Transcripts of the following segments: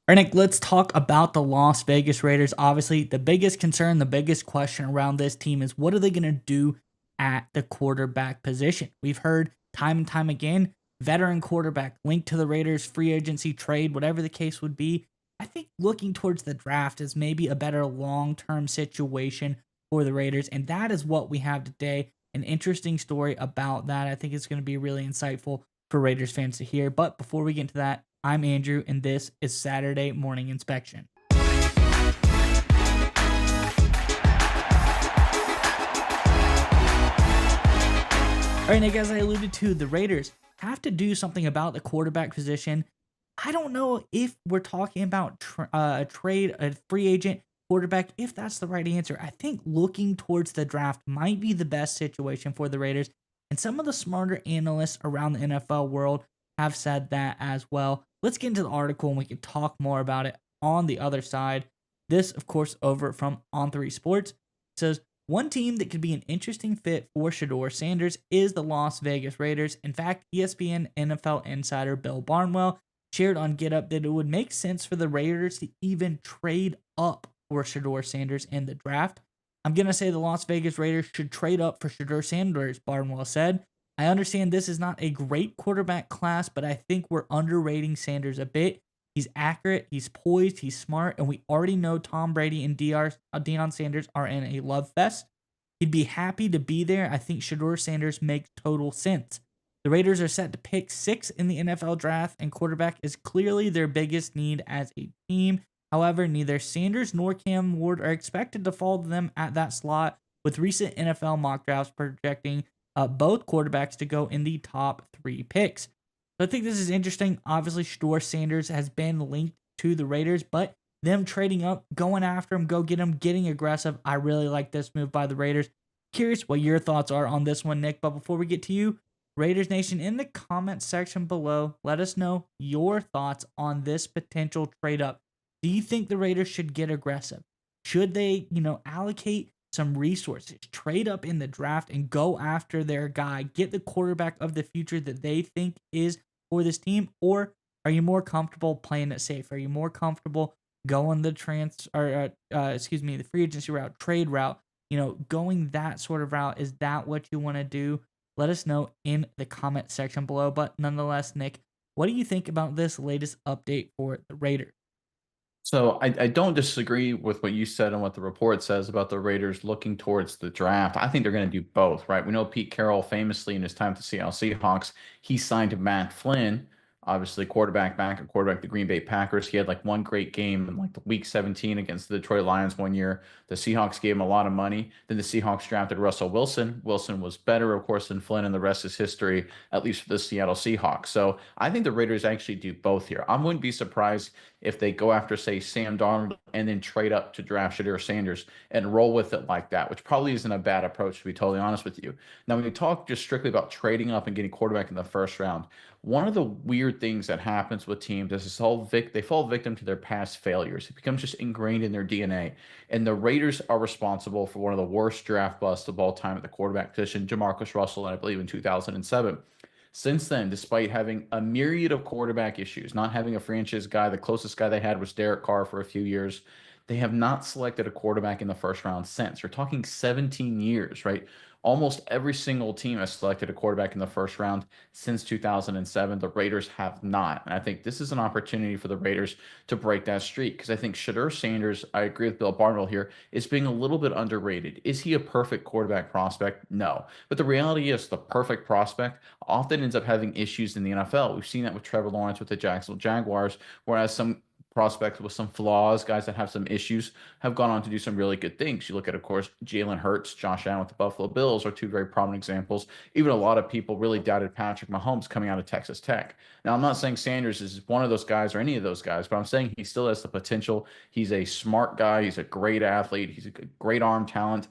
All right, Nick, let's talk about the Las Vegas Raiders. Obviously, the biggest concern, the biggest question around this team is what are they going to do at the quarterback position? We've heard time and time again, veteran quarterback linked to the Raiders, free agency, trade, whatever the case would be. I think looking towards the draft is maybe a better long term situation for the Raiders. And that is what we have today. An interesting story about that. I think it's going to be really insightful for Raiders fans to hear. But before we get into that, I'm Andrew, and this is Saturday Morning Inspection. All right, Nick, as I alluded to, the Raiders have to do something about the quarterback position. I don't know if we're talking about a trade, a free agent quarterback, if that's the right answer. I think looking towards the draft might be the best situation for the Raiders. And some of the smarter analysts around the NFL world have said that as well. Let's get into the article and we can talk more about it on the other side. This, of course, over from On3 Sports. It says, one team that could be an interesting fit for Shedeur Sanders is the Las Vegas Raiders. In fact, ESPN NFL insider Bill Barnwell shared on GetUp that it would make sense for the Raiders to even trade up for Shedeur Sanders in the draft. I'm going to say the Las Vegas Raiders should trade up for Shedeur Sanders, Barnwell said. I understand this is not a great quarterback class, but I think we're underrating Sanders a bit. He's accurate, he's poised, he's smart, and we already know Tom Brady and Deion Sanders are in a love fest. He'd be happy to be there. I think Shedeur Sanders makes total sense. The Raiders are set to pick 6 in the NFL draft, and quarterback is clearly their biggest need as a team. However, neither Sanders nor Cam Ward are expected to fall to them at that slot, with recent NFL mock drafts projecting both quarterbacks to go in the top 3 picks. So I think this is interesting. Obviously, Shedeur Sanders has been linked to the Raiders, but them trading up, going after him, go get him, getting aggressive. I really like this move by the Raiders. Curious what your thoughts are on this one, Nick. But before we get to you, Raiders Nation, in the comment section below, let us know your thoughts on this potential trade up. Do you think the Raiders should get aggressive? Should they, allocate some resources, trade up in the draft and go after their guy, get the quarterback of the future that they think is for this team? Or are you more comfortable playing it safe? Are you more comfortable going the the free agency route, trade route, going that sort of route? Is that what you want to do? Let us know in the comment section below. But nonetheless, Nick, what do you think about this latest update for the Raiders? So I don't disagree with what you said and what the report says about the Raiders looking towards the draft. I think they're going to do both, right? We know Pete Carroll famously in his time with the Seattle Seahawks, he signed Matt Flynn, obviously quarterback the Green Bay Packers. He had like one great game in like the week 17 against the Detroit Lions one year. The Seahawks gave him a lot of money. Then the Seahawks drafted Russell Wilson. Wilson was better, of course, than Flynn, and the rest is history, at least for the Seattle Seahawks. So I think the Raiders actually do both here. I wouldn't be surprised if they go after, say, Sam Darnold and then trade up to draft Shedeur Sanders and roll with it like that, which probably isn't a bad approach, to be totally honest with you. Now, when you talk just strictly about trading up and getting quarterback in the first round, one of the weird things that happens with teams is they fall victim to their past failures. It becomes just ingrained in their DNA. And the Raiders are responsible for one of the worst draft busts of all time at the quarterback position, Jamarcus Russell, I believe in 2007. Since then, despite having a myriad of quarterback issues, not having a franchise guy, the closest guy they had was Derek Carr for a few years. They have not selected a quarterback in the first round since. You're talking 17 years, right? Almost every single team has selected a quarterback in the first round since 2007. The Raiders have not. And I think this is an opportunity for the Raiders to break that streak because I think Shedeur Sanders, I agree with Bill Barnwell here, is being a little bit underrated. Is he a perfect quarterback prospect? No. But the reality is the perfect prospect often ends up having issues in the NFL. We've seen that with Trevor Lawrence with the Jacksonville Jaguars, whereas some prospects with some flaws, guys that have some issues, have gone on to do some really good things. You look at, of course, Jalen Hurts, Josh Allen with the Buffalo Bills are two very prominent examples. Even a lot of people really doubted Patrick Mahomes coming out of Texas Tech. Now, I'm not saying Sanders is one of those guys or any of those guys, but I'm saying he still has the potential. He's a smart guy. He's a great athlete. He's a great arm talent.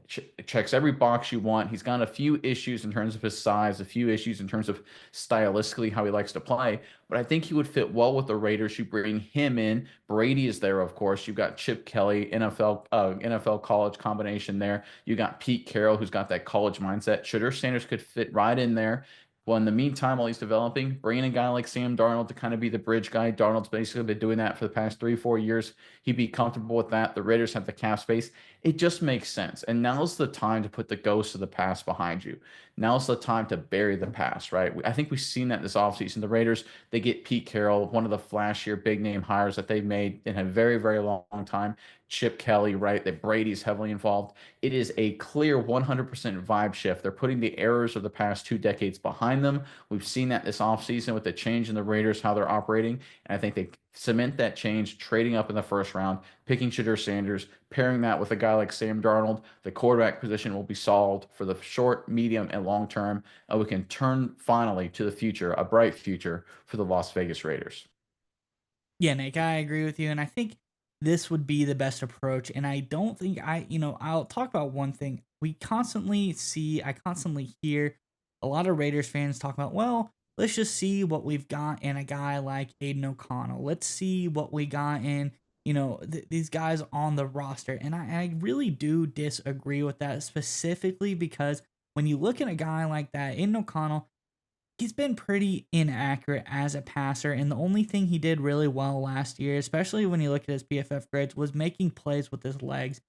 Checks every box you want. He's got a few issues in terms of his size, a few issues in terms of stylistically how he likes to play, but I think he would fit well with the Raiders. You bring him in. Brady is there, of course. You've got Chip Kelly, NFL college combination there. You got Pete Carroll, who's got that college mindset. Shedeur Sanders could fit right in there. Well, in the meantime, while he's developing, bringing a guy like Sam Darnold to kind of be the bridge guy. Darnold's basically been doing that for the past 3, 4 years. He'd be comfortable with that. The Raiders have the cap space. It just makes sense. And now's the time to put the ghost of the past behind you. Now's the time to bury the past, right? I think we've seen that this offseason. The Raiders, they get Pete Carroll, one of the flashier big name hires that they've made in a very, very long time. Chip Kelly, right? That Brady's heavily involved. It is a clear 100% vibe shift. They're putting the errors of the past 2 decades behind them. We've seen that this offseason with the change in the Raiders, how they're operating. And I think they cement that change, trading up in the first round, picking Shedeur Sanders, pairing that with a guy like Sam Darnold. The quarterback position will be solved for the short, medium, and long term. And we can turn finally to the future, a bright future for the Las Vegas Raiders. Yeah, Nick, I agree with you. And I think this would be the best approach. And I don't think I'll talk about one thing. I constantly hear a lot of Raiders fans talk about, well, let's just see what we've got in a guy like Aiden O'Connell. Let's see what we got in, these guys on the roster. And I really do disagree with that, specifically because when you look at a guy like that, Aiden O'Connell, he's been pretty inaccurate as a passer, and the only thing he did really well last year, especially when you look at his PFF grades, was making plays with his legs.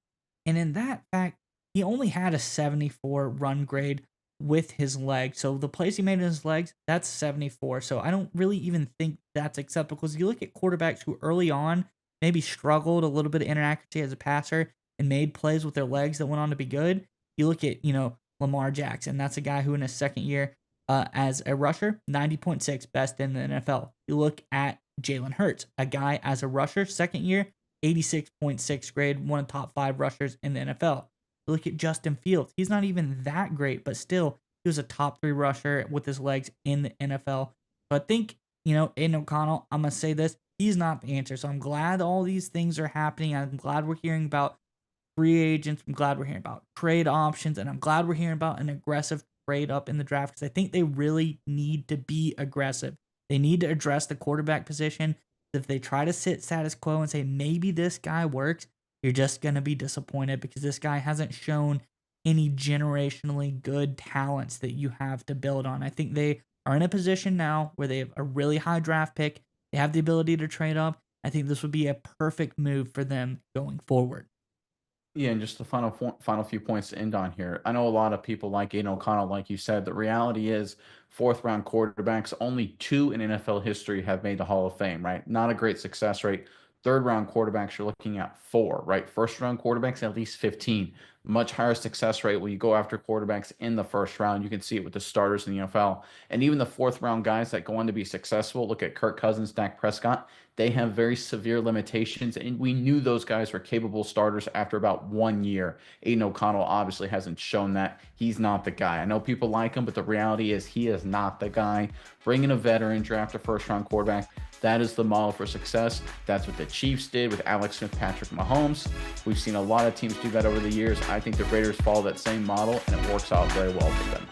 And in that fact, he only had a 74 run grade with his legs. So the plays he made in his legs, that's 74. So I don't really even think that's acceptable, because you look at quarterbacks who early on maybe struggled a little bit of inaccuracy as a passer and made plays with their legs that went on to be good. You look at, Lamar Jackson. That's a guy who in his second year as a rusher, 90.6, best in the NFL. You look at Jalen Hurts, a guy as a rusher, second year, 86.6 grade, one of the top 5 rushers in the NFL. You look at Justin Fields. He's not even that great, but still, he was a top 3 rusher with his legs in the NFL. So I think, Aiden O'Connell, I'm going to say this, he's not the answer. So I'm glad all these things are happening. I'm glad we're hearing about free agents. I'm glad we're hearing about trade options, and I'm glad we're hearing about an aggressive trade up in the draft, because I think they really need to be aggressive. They need to address the quarterback position. If they try to sit status quo and say maybe this guy works, you're just going to be disappointed, because this guy hasn't shown any generationally good talents that you have to build on. I think they are in a position now where they have a really high draft pick. They have the ability to trade up. I think this would be a perfect move for them going forward. Yeah, and just the final few points to end on here. I know a lot of people like Aiden O'Connell, like you said. The reality is, fourth round quarterbacks, only 2 in NFL history have made the Hall of Fame, right? Not a great success rate. Third round quarterbacks, you're looking at 4, right? First round quarterbacks, at least 15. Much higher success rate when you go after quarterbacks in the first round. You can see it with the starters in the NFL. And even the fourth round guys that go on to be successful, look at Kirk Cousins, Dak Prescott, they have very severe limitations. And we knew those guys were capable starters after about 1 year. Aiden O'Connell obviously hasn't shown that. He's not the guy. I know people like him, but the reality is he is not the guy. Bring in a veteran, draft a first round quarterback. That is the model for success. That's what the Chiefs did with Alex Smith, Patrick Mahomes. We've seen a lot of teams do that over the years. I think the Raiders follow that same model, and it works out very well for them.